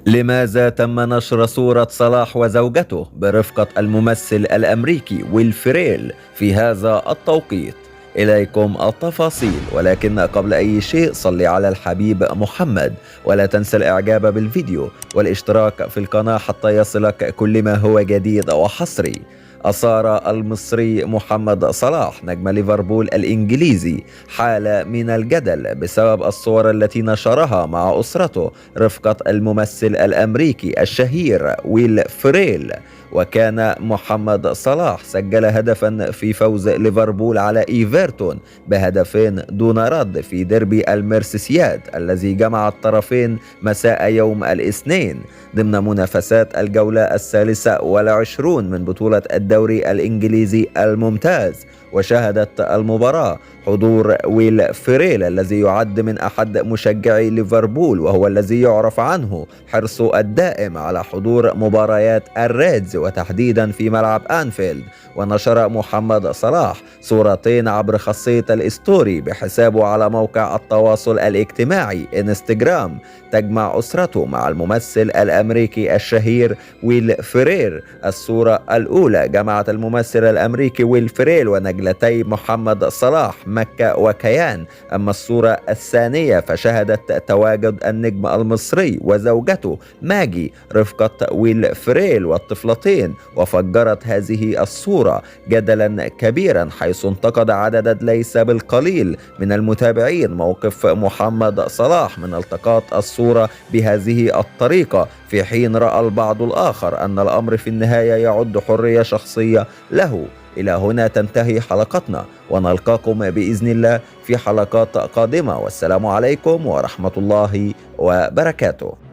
لماذا تم نشر صورة صلاح وزوجته برفقة الممثل الأمريكي ويل فيريل في هذا التوقيت؟ إليكم التفاصيل، ولكن قبل أي شيء صلي على الحبيب محمد، ولا تنسى الإعجاب بالفيديو والاشتراك في القناة حتى يصلك كل ما هو جديد وحصري. أثار المصري محمد صلاح نجم ليفربول الإنجليزي حالة من الجدل بسبب الصور التي نشرها مع أسرته رفقة الممثل الأمريكي الشهير ويل فريل. وكان محمد صلاح سجل هدفا في فوز ليفربول على إيفرتون بهدفين دون رد في ديربي الميرسيسياد الذي جمع الطرفين مساء يوم الاثنين ضمن منافسات الجولة 23 من بطولة الدوري الإنجليزي الممتاز. وشهدت المباراة حضور ويل فيريل الذي يعد من أحد مشجعي ليفربول، وهو الذي يعرف عنه حرصه الدائم على حضور مباريات الريدز وتحديدا في ملعب أنفيلد. ونشر محمد صلاح صورتين عبر خاصية الستوري بحسابه على موقع التواصل الاجتماعي انستجرام تجمع أسرته مع الممثل الأمريكي الشهير ويل فيريل. الصورة الأولى جمعت الممثل الأمريكي ويل فيريل ونجلتي محمد صلاح مكة وكيان، أما الصورة الثانية فشهدت تواجد النجم المصري وزوجته ماجي رفقة ويل فيريل والطفلتين. وفجرت هذه الصورة جدلا كبيرا، حيث انتقد عدد ليس بالقليل من المتابعين موقف محمد صلاح من التقاط الصورة بهذه الطريقة، في حين رأى البعض الآخر أن الأمر في النهاية يعد حرية شخصية له. إلى هنا تنتهي حلقتنا، ونلقاكم بإذن الله في حلقات قادمة، والسلام عليكم ورحمة الله وبركاته.